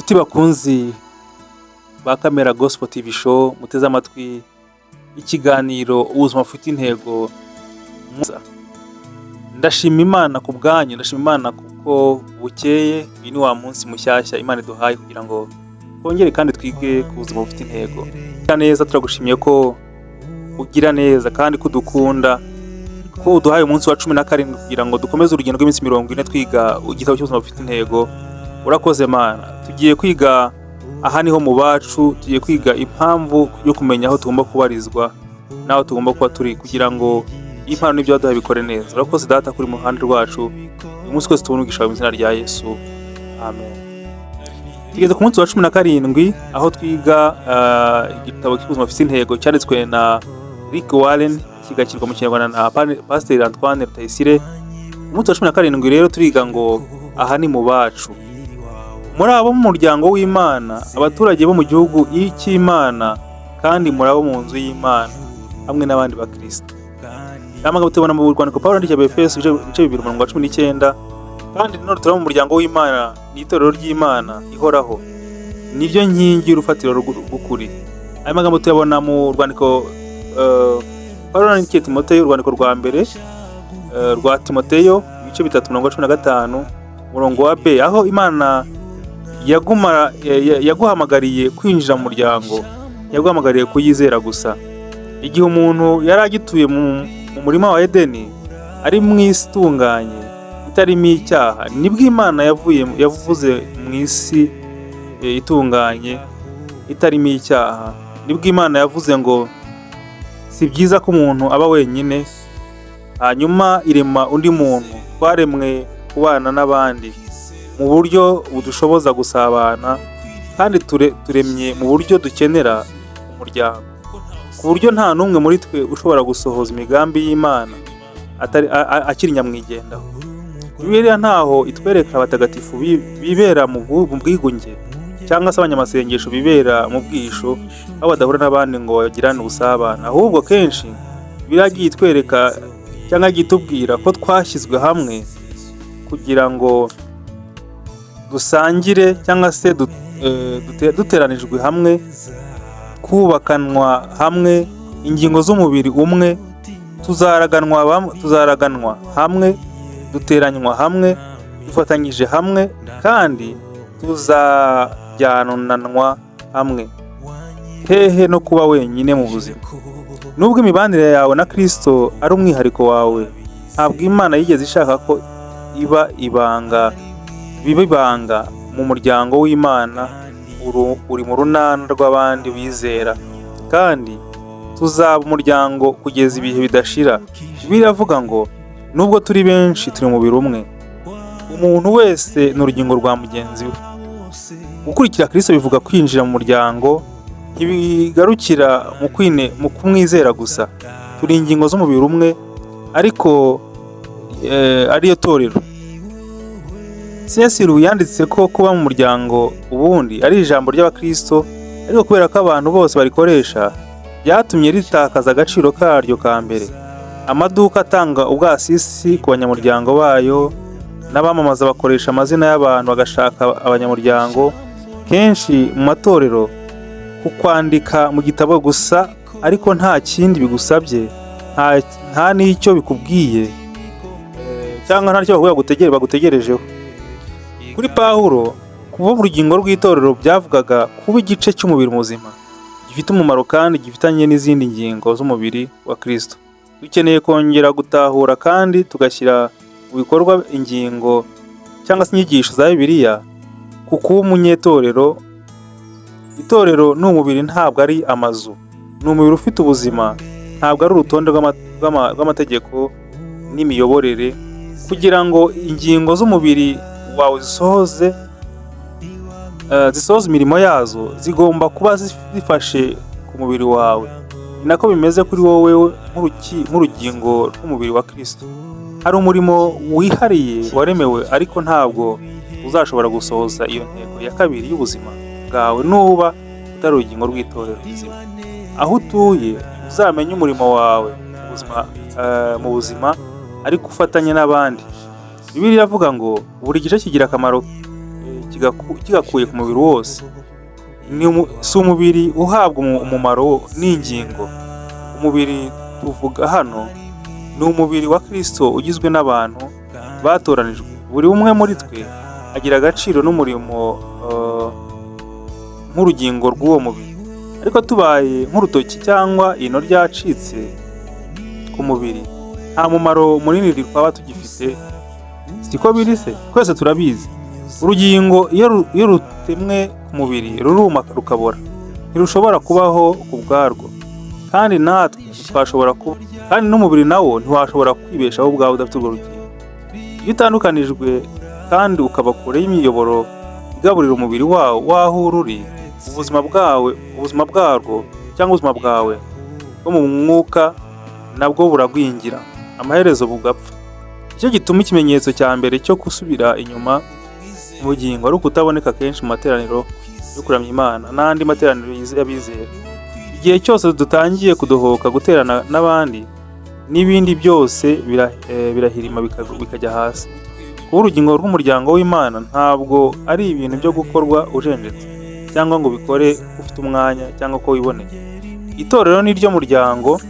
Nshuti bakunzi ba Kamera Gospel TV Show, muteze amatwi ikiganiro ubuzima bufite intego. Ndashima Imana ku bwanyu, ndashima Imana kuko bukeye, uyu ni wa munsi mushyashya Imana iduhaye kugira ngo twongere kandi twige ku buzima bufite intego. Neza turagushimiye ko ugira neza kandi kudukunda, ko uduhaye umunsi wa 17 kugira ngo dukomeze urugendo rw'iminsi 40 twiga igitabo cy'ubuzima bufite intego. Urakoze Mana. Tugiye kwiga aha niho mu bacu, tugiye kwiga impamvu yo kumenya aho tugomba kubarizwa naho tugomba kuba turi kugira ngo impano n'ibyo waduhaye bikore neza. Urakoze Data kuri mu ruhande rwacu, uyu munsi twese tubunugisha mu izina rya Yesu, amen. Tugeze ku munsi wa 17 aho twiga igitabo cy'ubuzima bufite intego cyanditswe na Rick Warren, kigashyirwa mu Kinyarwanda na Pastor Antoine Rutayisire. Umunsi wa 17 rero turiga ngo aha ni mu bacu. Muri abo mu muryango w'Imana, abaturage bo mu gihugu cy'Imana, kandi muri abo mu nzu y'Imana hamwe n'abandi bakristo. Amagambo tubona mu rwandiko Pawulo yandikiye Abefeso ibice 2:19, kandi none turi mu muryango w'Imana n'itorero ry'Imana ihoraho, niryo nkingi y'urufatiro rw'ukuri. Aya magambo tuyabona mu rwandiko Pawulo yandikiye Timoteyo, urwandiko rwa mbere rwa Timoteyo ibice 3:15 umurongo wa B, aho Imana yaguhamagariye kwinjira mu muryango, yaguhamagariye kuyizera gusa. Igihe umuntu yari agituye mu murima wa Edeni, ari mu isi itunganye itarimo icyaha, nibwo Imana yavuze mu isi itunganye itarimo icyaha, nibwo Imana yavuze ngo si byiza ko umuntu aba wenyine, hanyuma irema undi muntu, twaremwe kubana n'abandi mu buryo budushoboza gusabana, kandi turemye mu buryo dukenera umuryango, ku buryo nta n'umwe muri twe ushobora gusohoza imigambi y'Imana akiri nyamwigendaho. Bibiliya ntaho itwereka abatagatifu bibera mu bwigunge cyangwa se abanyamasengesho bibera mu bwisho aho badahura n'abandi ngo bagirane ubusabane, ahubwo kenshi biragiye itwereka cyangwa gitubwira ko twashyizwe hamwe kugira ngo dusangire cyangwa se duteranijwe hamwe, kubakanwa hamwe, ingingo z'umubiri umwe, tuzaraganwa hamwe, duteranywa hamwe, dufatanyije hamwe, kandi tuzajyananwa hamwe. Hehe no kuba wenyine mu buzima. Nubwo imibanire yawe na Kristo ari umwihariko wawe, ntabwo Imana yigeze ishaka ko biba ibanga mu muryango w'Imana. Uri mu runana rw'abandi bizera, kandi tuzaba umuryango kugeza ibihe bidashira. Biravuga ngo nubwo turi benshi turi mu mubiri umwe, umuntu wese ni urugingo rwa mugenzi we. Gukurikira Kristo bivuga kwinjira mu muryango, ntibigarukira mu kumwizera gusa. Turi ingingo z'umubiri umwe, ariko ariyo torero. C.S. Lewis yanditse ko kuba mu muryango ubundi ari ijambo ry'abakristo, ariko kubera ko abantu bose barikoresha byatumye ritakaza agaciro karyo ka mbere. Amaduka atanga ubwasisi ku banyamuryango bayo, n'abamamaza bakoresha amazina y'abantu bagashaka abanyamuryango. Kenshi mu matorero kukwandika mu gitabo gusa, ariko nta kindi bigusabye, nta n'icyo bikubwiye, cyangwa nta cyo bagutegerejeho. Kuri Pawulo, kuba urugingo rw'itorero byavugaga kuba igice cy'umubiri muzima gifite umumaro kandi gifitanye n'izindi ngingo z'umubiri wa Kristo. Dukeneye kongera gutahura kandi tugashyira mu bikorwa ingingo cyangwa se inyigisho za Bibiliya ku kuba umunyetorero. Itorero ni umubiri, ntabwo ari amazu. Ni umubiri ufite ubuzima, ntabwo ari urutonde rw'amategeko n'imiyoborere. Kugira ngo ingingo z'umubiri wawe zisohoze imirimo yazo, zigomba kuba zifashe ku mubiri wawe. Ni nako bimeze kuri wowe nk'urugingo rw'umubiri wa Kristo. Hari umurimo wihariye waremewe, ariko ntabwo uzashobora gusohoza iyo ntego ya kabiri y'ubuzima bwawe nuba utari urugingo rw'itorero rizima. Aho utuye uzamenye umurimo wawe mu buzima, ariko ufatanye n'abandi. Bibiliya iravuga ngo buri gice kigira akamaro kigakuye ku mubiri wose. Si umubiri uhabwa umumaro n'ingingo. Umubiri tuvuga hano ni umubiri wa Kristo ugizwe n'abantu batoranijwe. Buri umwe muri twe agira agaciro n'umurimo nk'urugingo rw'uwo mubiri. Ariko tubaye nk'urutoki cyangwa ino ryacitse ku mubiri, nta mumaro munini twaba tugifite. Siko biri se? Twese turabizi. Urugingo iyo rutemwe ku mubiri ruruma rukabora, ntirushobora kubaho ku bwarwo, kandi natwe ntitwashobora kuba, kandi n'umubiri nawo ntiwashobora kwibeshaho ubwawe udafite urwo rugingo. Iyo utandukanijwe kandi ukaba kure y'imiyoboro igaburira umubiri waho ruri, ubuzima bwarwo cyangwa ubuzima bwawe bwo mu mwuka nabwo buragwingira, amaherezo bugapfa. Icyo gituma ikimenyetso cya mbere cyo gusubira inyuma mu bugingo ari ukutaboneka kenshi mu materaniro yo kuramya Imana n'andi materaniro y'abizera. Igihe cyose dutangiye kudohoka guterana n'abandi, n'ibindi byose birahirima bikajya hasi. Kuba urugingo rw'umuryango w'Imana ntabwo ari ibintu byo gukorwa ujenjetse cyangwa ngo bikore ufite umwanya cyangwa ko wiboneye. Itorero ni ryo muryango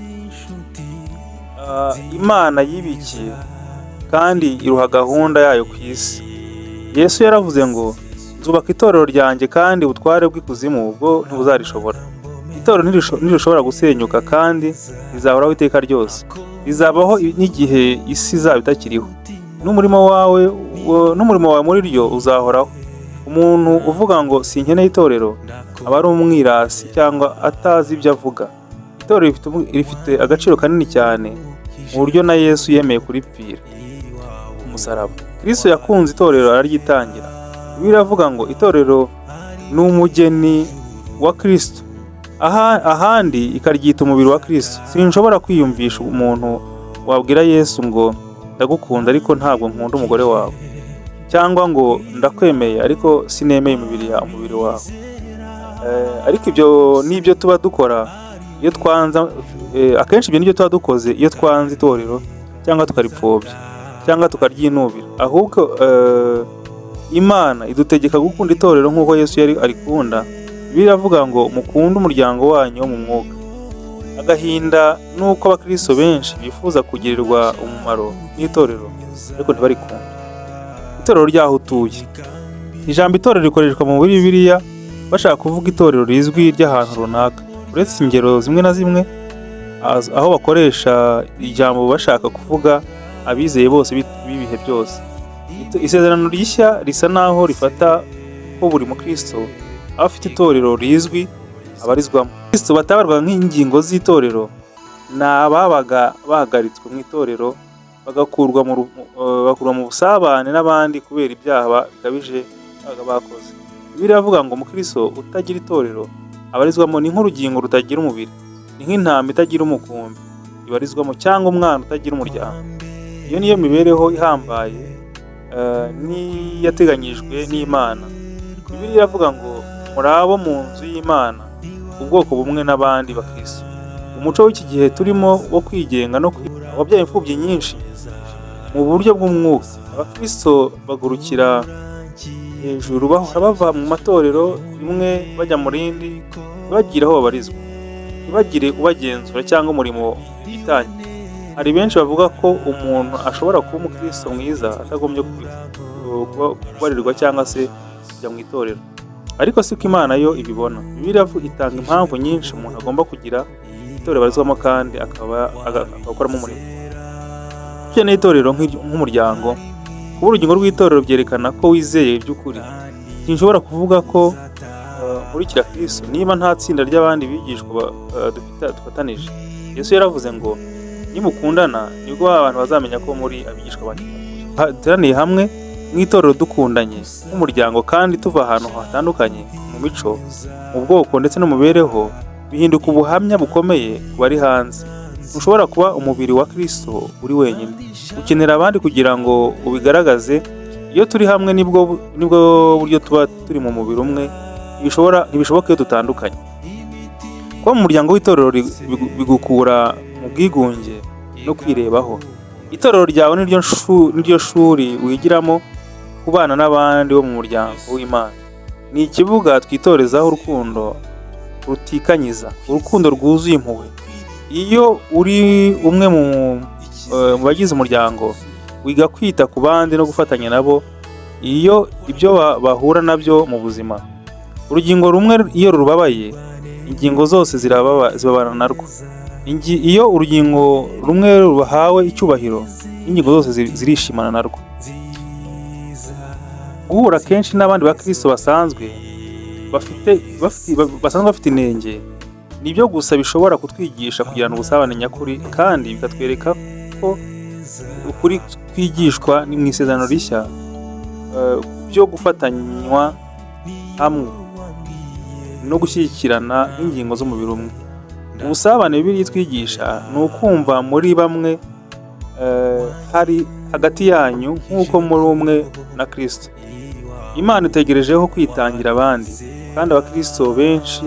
Imana yibikiye kandi iruha gahunda yayo ku isi. Yesu yaravuze ngo nzubaka itorero ryanjye kandi ubutware bw'ikuzimu bwo ntibuzarishobora. Itorero ntirishobora gusenyuka kandi rizahoraho iteka ryose. Rizabaho n'igihe isi izaba itakiriho. N'umurimo wawe muri ryo uzahoraho. Umuntu uvuga ngo sinkeneye itorero aba ari umwirasi cyangwa atazi ibyo avuga. Itorero rifite agaciro kanini cyane mu buryo na Yesu yemeye kuripfira ku musaraba. Kristo yakunze itorero araryitangira. Bibiliya iravuga ngo itorero ni umugeni wa Kristo, ahandi ikaryita umubiri wa Kristo. Sinshobora kwiyumvisha umuntu wabwira Yesu ngo ndagukunda ariko ntabwo nkunda umugore wawe, cyangwa ngo ndakwemeye ariko sinemeye umubiri wawe. Ariko ibyo nibyo tuba dukora iyo twanza, akenshi ibyo nibyo tuba dukoze iyo twanze itorero cyangwa tukaripfobya cyangwa tukaryinubira. Ahubwo Imana idutegeka gukunda itorero nk'uko Yesu yari arikunda. Bibiliya iravuga ngo mukunde umuryango wanyu wo mu mwuka. Agahinda nuko abakristo benshi bifuza kugirirwa umumaro n'itorero ariko ntibarikunda. Itorero ryaho utuye. Ijambo itorero rikoreshwa mu Bibiliya bashaka kuvuga itorero rizwi ry'ahantu runaka. Uretse ingero zimwe na zimwe aho bakoresha ijambo bashaka kuvuga abizeye bose b'ibihe byose. Isezerano rishya risa naho rifata ko buri mukristo aba afite itorero rizwi abarizwamo. Kristo batabarwa nk'ingingo z'itorero ni ababaga bahagaritswe mu itorero bagakurwa mu busabane n'abandi kubera ibyaha bikabije bakoze. Bibiliya iravuga ngo umukristo utagira itorero abarizwamo ni nk'urugingo rutagira umubiri, ni nk'intama itagira umukumbi ibarizwamo, cyangwa umwana utagira umuryango. Iyo niyo mibereho ihambaye yateganyijwe n'Imana. Bibiliya iravuga ngo muri abo mu nzu y'Imana, ubwoko bumwe n'abandi bakristo. Umuco w'iki gihe turimo wo kwigenga no wabyaye imfubyi nyinshi mu buryo bw'umwuka. Abakristo bagurukira hejuru bava mu matorero rimwe bajya mu rindi, bagira aho babarizwa, ntibagire ubagenzura cyangwa umurimo itangira. Hari benshi bavuga ko umuntu ashobora kuba umukristo mwiza atagombye kubarirwa cyangwa se kujya mu itorero, ariko siko Imana yo ibibona. Bibiliya itanga impamvu nyinshi umuntu agomba kugira itorero barizwamo kandi agakoramo umurimo. Ukeneye itorero nk'umuryango. Kuba urugingo rw'itorero byerekana ko wizeye iby'ukuri. Sinshobora kuvuga ko nkurikira Kristo niba nta tsinda ry'abandi bigishwa dufatanije. Yesu yaravuze ngo nimukundana nibwo abantu bazamenya ko muri abigishwa bandi. Duteraniye hamwe mu itorero dukundanye nk'umuryango kandi tuva ahantu hatandukanye mu mico, mu bwoko ndetse no mu mibereho, bihinduka ubuhamya bukomeye ku bari hanze. Ntushobora kuba umubiri wa Kristo uri wenyine. Ukenera abandi kugira ngo ubigaragaze. Iyo turi hamwe nibwo buryo tuba turi mu mubiri umwe. Ntibishoboka iyo dutandukanye. Kuba mu muryango w'itorero bigukura mu bwigunge no kwirebaho. Itorero ryawe niryo shuri wigiramo kubana n'abandi bo mu muryango w'Imana. Ni ikibuga twitorezaho urukundo rutikanyiza, urukundo rwuzuye impuhwe. Iyo uri umwe mu bagize umuryango, wiga kwita ku bandi no gufatanya nabo iyo ibyo bahura nabyo mu buzima. Urugingo rumwe iyo rubabaye, ingingo zose zibabana narwo. Iyo urugingo rumwe ruhawe icyubahiro, ingingo zose zirishimana narwo. Guhura kenshi n'abandi bakristo basanzwe bafite inenge, nibyo gusa bishobora kutwigisha kugirana ubusabane nyakuri, kandi bikatwereka ko ukuri twigishwa ni mu isezerano rishya byo gufatanywa hamwe no gushyigikirana nk'ingingo z'umubiri umwe. Ubusabane Bibiliya twigisha ni ukumva muri bamwe hari hagati yanyu nk'uko muri umwe na Kristo. Imana itegerejeho kwitangira abandi, kandi abakristo benshi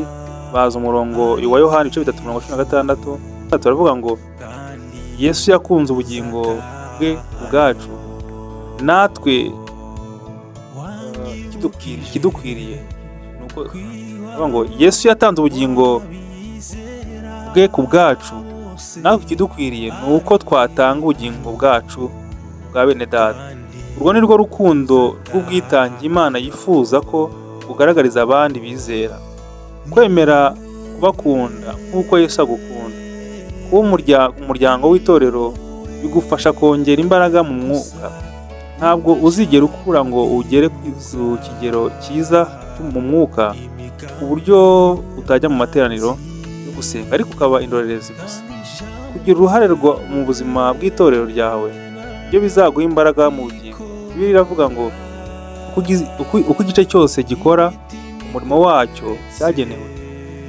bazi umurongo wa Yohana 3:16. Turavuga ngo Yesu yakunze ubugingo bwe ubwacu, natwe kidukwiriye. Nuko ngo Yesu yatanze ubugingo bwe ku bwacu, natwe kidukwiriye nuko twatanga ubugingo bwacu bwa bene data. Urwo ni rwo rukundo rw'ubwitange Imana yifuza ko ugaragariza abandi bizera. Kwemera kubakunda nk'uko Yesu agukunda. Kuba umuryango w'itorero bigufasha kongera imbaraga mu mwuka. Ntabwo uzigera ukura ngo ugere ku kigero cyiza mu mwuka ku buryo utajya mu materaniro yo gusenga, ariko ukaba indorerezi gusa. Kugira uruhare mu buzima bw'itorero ryawe byo bizaguha imbaraga mu bugingo. Bibiliya iravuga ngo uko igice cyose gikora umurimo wacyo cyagenewe,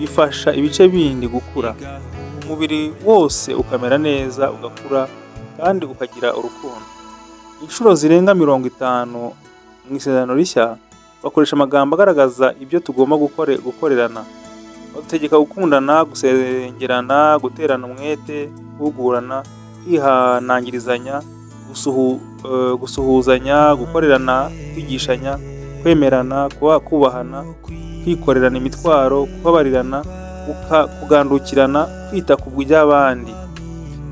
bifasha ibice bindi gukura. Umubiri wose ukamera neza, ugakura kandi ukagira urukundo. Inshuro zirenga 50 mu isezerano rishya bakoresha amagambo agaragaza ibyo tugomba gukorerana. Badutegeka gukundana, gusengerana, guterana umwete, guhugurana, kwihanangirizanya, gusuhuzanya, gukorerana, kwigishanya, kwemerana, kubahana, kwikorerana imitwaro, kubabarirana, kugandukirana, kwita ku by'abandi,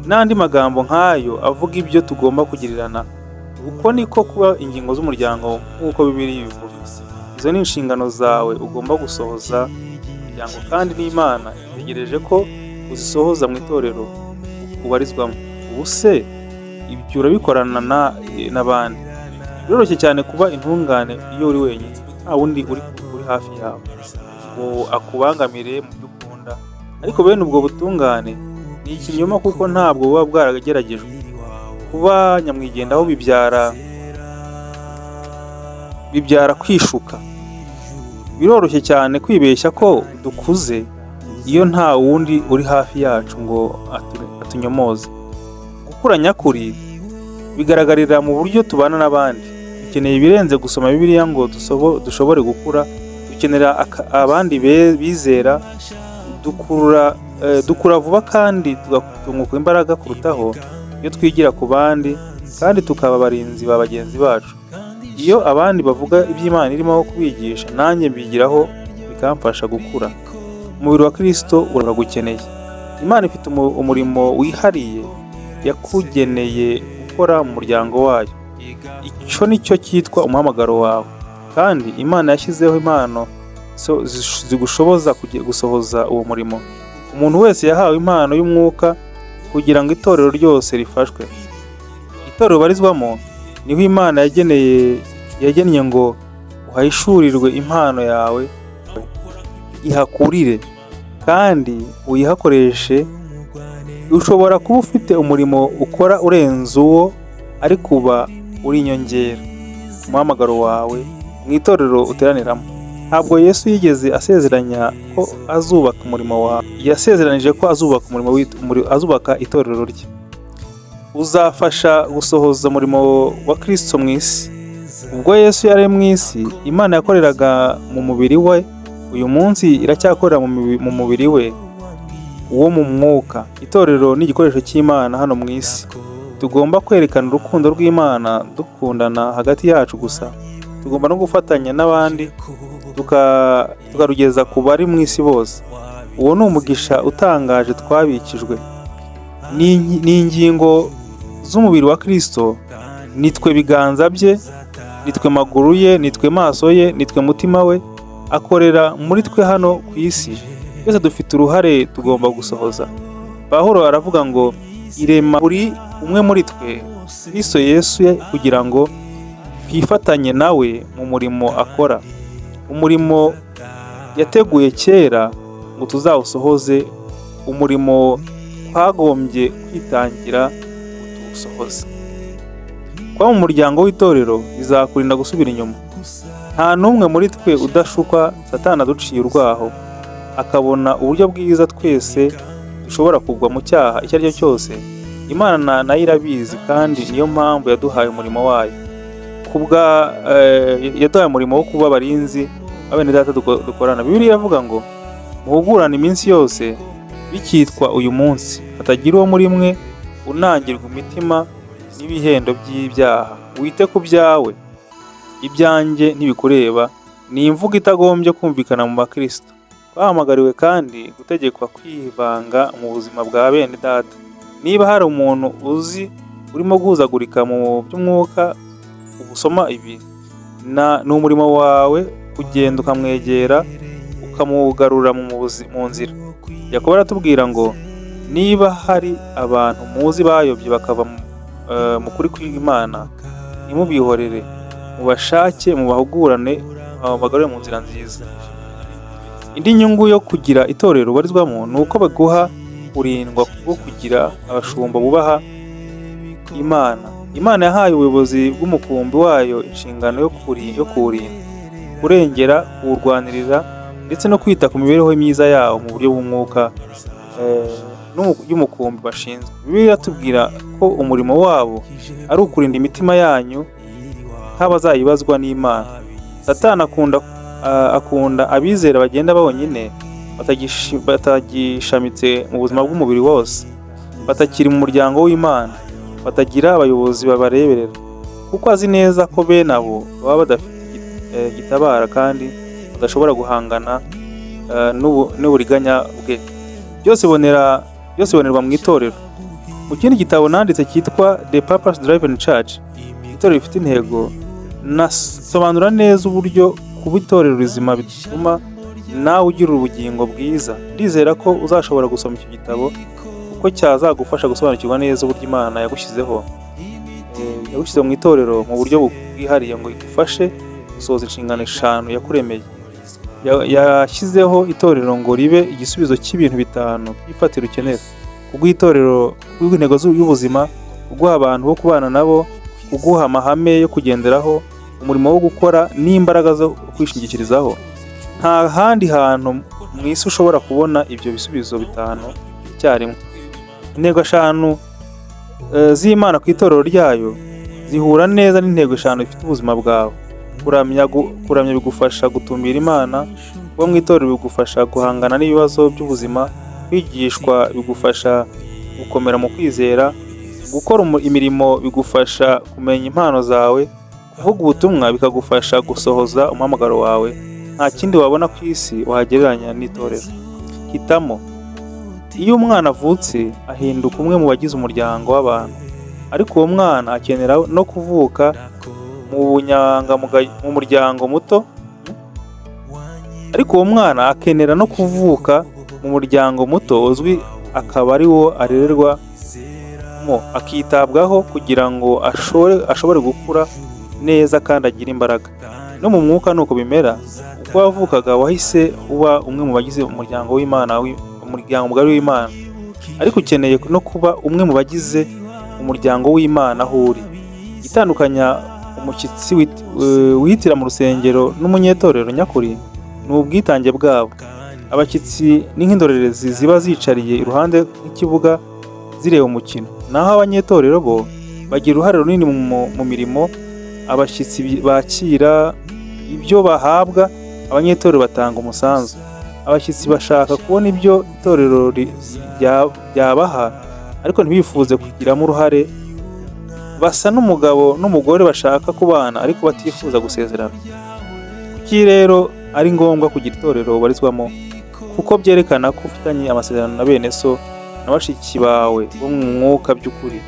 n'andi magambo nk'ayo avuga ibyo tugomba kugirirana. Uko niko kuba ingingo z'umuryango nk'uko Bibiliya ibivuga. Izo ni inshingano zawe ugomba gusohoza umuryango, kandi n'Imana itegereje ko uzisohoza mu itorero ubarizwamo. Ubuse ibyo urabikorana n'abandi. Biroroshye cyane kuba intungane iyo uri wenyine, nta wundi uri hafi yawe ngo akubangamire mu byo ukunda. Ariko bene ubwo butungane ni ikinyoma, kuko ntabwo buba bwarageragejwe. Kuba nyamwigendaho bibyara kwishuka. Biroroshye cyane kwibeshya ko dukuze iyo nta wundi uri hafi yacu ngo atunyomoze. Gukura nyakuri bigaragarira mu buryo tubana n'abandi. Dukeneye ibirenze gusoma Bibiliya ngo dushobore gukura. Dukenera abandi bizera. Dukura vuba kandi tugatunguka imbaraga kurutaho iyo twigira ku bandi, kandi tukaba abarinzi ba bagenzi bacu. Iyo abandi bavuga iby'Imana irimo kubigisha, nanjye mbigiraho bikamfasha gukura. Umubiri wa Kristo uragukeneye. Imana ifite umurimo wihariye yakugeneye gukora mu muryango wayo. Icyo nicyo cyitwa umuhamagaro wawe, kandi Imana yashyizeho impano zigushoboza gusohoza uwo murimo. Umuntu wese yahawe impano y'umwuka kugira ngo itorero ryose rifashwe. Itorero barizwamo niho Imana yagennye ngo uhahishurirwe impano yawe, ihakurire kandi uyihakoreshe. Ushobora kuba ufite umurimo ukora urenze uwo, ariko uba uri inyongera umuhamagaro wawe mu itorero uteraniramo. Ntabwo Yesu yigeze asezeranya ko azubaka umurimo wawe. Yasezeranije ko azubaka itorero rye. Uzafasha gusohoza umurimo wa Kristo mu isi. Ubwo Yesu yari mu isi, Imana yakoreraga mu mubiri we. Uyu munsi iracyakorera mu mubiri we uwo mu mwuka. Itorero ni igikoresho cy'Imana hano mu isi. Tugomba kwerekana urukundo rw'Imana dukundana hagati yacu gusa. tugomba no gufatanya n'abandi tukarugeza ku bari mu isi bose. Uwo ni umugisha utangaje twabikijwe. Ni ingingo z'umubiri wa Kristo, nitwe biganza bye, nitwe maguru ye, nitwe maso ye, nitwe mutima we. Akorera muri twe hano ku isi. Twese dufite uruhare tugomba gusohoza. Pawulo aravuga ngo irema buri umwe muri twe Kristo Yesu kugira ngo twifatanye nawe mu murimo akora, umurimo yateguye kera ngo tuzawusohoze, umurimo twagombye kwitangira tuwusohoze. Kuba mu muryango w'itorero bizakurinda gusubira inyuma. Nta n'umwe muri twe udashukwa Satani aduciye urwaho, akabona uburyo bwiza twese dushobora kugwa mu cyaha icyo ari cyo cyose. Imana nayo irabizi, kandi niyo mpamvu yaduhaye umurimo wayo. Yaduhaye umurimo wo kuba abarinzi abene data dukorana. Bibiliya iravuga ngo muhugurane iminsi yose bikitwa uyu munsi, hatagira uwo muri mwe unangirwa imitima n'ibihendo by'ibyaha. Wite ku byawe, ibyanjye ntibikureba. Ni imvugo itagombye kumvikana mu bakristo. Bahamagariwe kandi gutegekwa kwivanga mu buzima bwa bene data. Niba hari umuntu uzi urimo guhuzagurika mu by'umwuka, ugusoma ibi ni umurimo wawe kugenda ukamwegera ukamugarura mu nzira. Yakobo aratubwira ngo niba hari abantu muzi bayobye bakava mu kuri kw'Imana, ntimubihorere, mubashake, mubahugurane, bagarure mu nzira nziza. Indi nyungu yo kugira itorero ubarizwamo ni uko baguha kurindwa bwo kugira abashumba bubaha Imana. Imana yahaye ubuyobozi bw'umukumbi wayo inshingano yo kuwurinda, kurengera, kuwurwanirira ndetse no kwita ku mibereho myiza yawo mu buryo bw'umwuka y'umukumbi bashinzwe. Bibiliya iratubwira ko umurimo wabo ari ukurinda imitima yanyu nk'abazayibazwa n'Imana. Satani akunda abizera bagenda bonyine, batagishamitse mu buzima bw'umubiri wose, batakiri mu muryango w'Imana, batagira abayobozi babareberera, kuko azi neza ko bene abo baba badafite gitabara kandi badashobora guhangana n'uburiganya bwe. Byose bibonerwa mu itorero. Mu kindi gitabo nanditse cyitwa The Purpose Driven Church, itorero rifite intego, nasobanura neza uburyo kuba itorero rizima bituma nawe ugira ubugingo bwiza. Ndizera ko uzashobora gusoma icyo gitabo kuko cyazagufasha gusobanukirwa neza uburyo Imana yagushyize mu itorero mu buryo bwihariye ngo igufashe gusohoza inshingano 5 yakuremeye. Yashyizeho itorero ngo ribe igisubizo cy'ibintu 5 by'ifatiro ukenera: kuguha itorero, kuguha intego y'ubuzima, kuguha abantu bo kubana nabo, kuguha amahame yo kugenderaho, umurimo wo gukora n'imbaraga zo kwishingikirizaho. Nta handi hantu mu isi ushobora kubona ibyo bisubizo 5 icyarimwe. Intego 5 z'Imana ku itorero ryayo zihura neza n'intego 5 ifite ubuzima bwawe. Kuramya bigufasha gutumbira Imana, kuba mu itorero bigufasha guhangana n'ibibazo by'ubuzima, kwigishwa bigufasha gukomera mu kwizera, gukora imirimo bigufasha kumenya impano zawe, kuvuga ubutumwa bikagufasha gusohoza umuhamagaro wawe. Nta kindi wabona ku isi wagereranya n'itorero. Hitamo. Iyo umwana avutse ahinduka umwe mu bagize umuryango w'abantu, ariko uwo mwana akenera no kuvuka mu muryango muto, uzwi, akaba ari wo arererwamo, akitabwaho kugira ngo ashobore gukura neza kandi agire imbaraga. No mu mwuka nuko bimera. Uko wavukaga wahise uba umwe mu bagize umuryango w'Imana, umuryango mugari w'Imana, ariko ukeneye no kuba umwe mu bagize umuryango w'Imana aho uri. Itandukanya umushyitsi wihitira mu rusengero n'umunyetorero nyakuri ni ubwitange bwabo. Abashyitsi ni nk'indorerezi ziba zicariye iruhande rw'ikibuga zireba umukino, naho abanyetorero bo bagira uruhare runini mu mirimo. Abashyitsi bakira ibyo bahabwa, abanyetorero batanga umusanzu. Abashyitsi bashaka kubona ibyo itorero ryabaha, ariko ntibifuze kugiramo uruhare basa n'umugabo n'umugore bashaka kubana ariko batifuza gusezerana. Kuki rero ari ngombwa kugira itorero ubarizwamo? Kuko byerekana ko ufitanye amasezerano na bene so na bashiki bawe bo mu mwuka by'ukuri,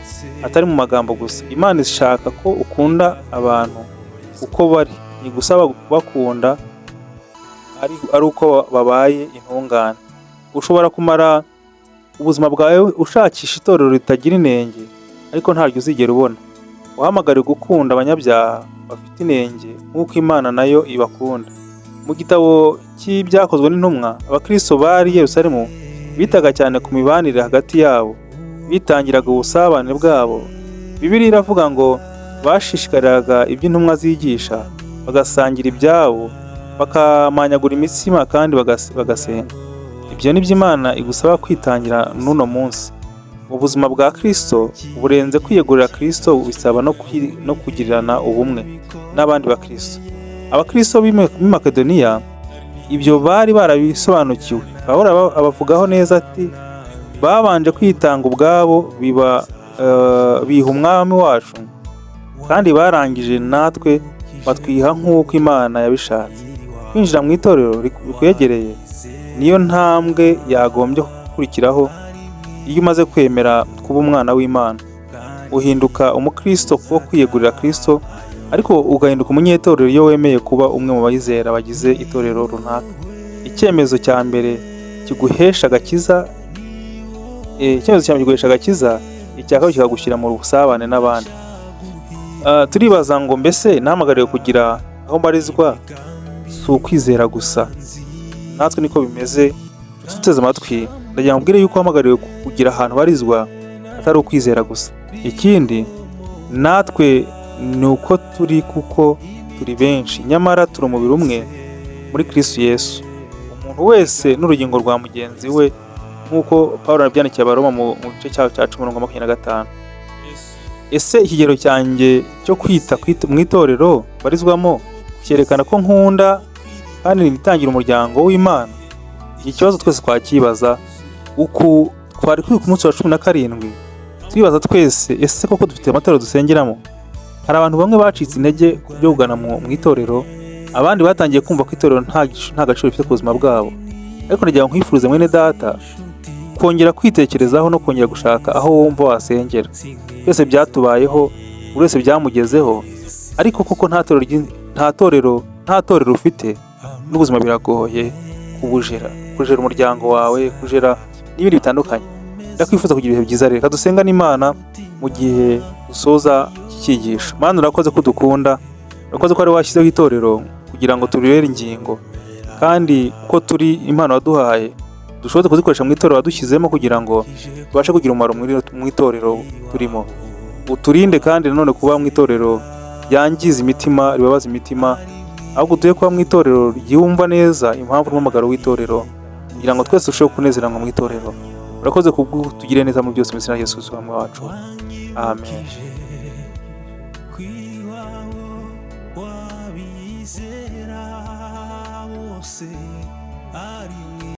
atari mu magambo gusa. Imana ishaka ko ukunda abantu uko bari, ntigusaba kubakunda ari uko babaye intungane. Ushobora kumara ubuzima bwawe ushakisha itorero ritagira inenge, ariko ntaryo uzigera ubona. Wahamagariwe gukunda abanyabyaha bafite inenge nk'uko Imana nayo ibakunda. Mu gitabo cy'ibyakozwe n'intumwa, abakristo bari i Yerusalemu bitaga cyane ku mibanire hagati yabo, bitangiraga ubusabane bwabo. Bibiliya iravuga ngo bashishikariraga ibyo intumwa zigisha, bagasangira ibyabo, bakamanyagura imitsima kandi bagasenga. Ibyo ni byo Imana igusaba kwitangira n'uno munsi. Ubuzima bwa Kristo burenze kwiyegurira Kristo, bisaba no kugirirana ubumwe n'abandi bakristo. Abakristo b'i Makedoniya ibyo bari barabisobanukiwe. Pawulo abavugaho neza ati, babanje kwitanga ubwabo biha umwami wacu, kandi barangije natwe batwiha nk'uko Imana yabishatse. Kwinjira mu itorero rikwegereye niyo ntambwe yagombye gukurikiraho. Iyo umaze kwemera kuba umwana w'Imana, uhinduka umukristo wo kwiyegurira Kristo, ariko ugahinduka umunyetorero iyo wemeye kuba umwe mu bayizera bagize itorero runaka. Icyemezo cya mbere kiguhesha agakiza, icya kabiri kikagushyira mu busabane n'abandi. Turibaza ngo mbese nahamagariwe kugira aho mbarizwa si ukwizera gusa? Natwe niko bimeze. Tuteze amatwi, ndagira ngo mbwire yuko uhamagariwe kugira ahantu barizwa atari ukwizera gusa. Ikindi, natwe ni uko turi, kuko turi benshi, nyamara turi umubiri umwe muri Kristo Yesu. Umuntu wese n'urugingo rwa mugenzi we, nk'uko Pawulo yabyandikiye Abaroma mu gice cyaho cya 10:25. Ese ikigero cyanjye cyo kwita mu itorero barizwamo cyerekana ko nkunda kandi nitangira umuryango w'Imana? Iki kibazo twese twakibaza. Uku twari kuri ku munsi wa 17, twibaza twese, ese koko dufite amatorero dusengeramo? Hari abantu bamwe bacitse intege byo kugana mu itorero, abandi batangiye kumva ko itorero nta gaciro rifite ku buzima bwabo. Ariko ndagira ngo nkwifurize mwene data kongera kwitekerezaho no kongera gushaka aho wumva wasengera. Twese byatubayeho, buri wese byamugezeho, ariko koko nta torero ufite, n'ubuzima biragoye kubujera umuryango wawe, kujera n'ibindi bitandukanye. Ndakwifuza kugira ibihe byiza. Reka dusenga n'Imana mu gihe dusoza iki cyigisho. Mana, urakoze ko dukunda, urakoze ko ari washyizeho itorero kugira ngo turere ingingo, kandi ko turi impano waduhaye dushobora kuzikoresha mu itorero wadushyizemo kugira ngo tubashe kugira umumaro mu itorero turimo. Uturinde kandi nanone kuba mu itorero ryangiza imitima, ribabaza imitima, ahubwo duhe kuba mu itorero ryumva neza impamvu n'umumagaro w'itorero, kugira ngo twese turusheho kunezeranwa mu itorero. Urakoze kubw'utugire neza mu byose mu izina rya Yesu Umwami wacu. Amen.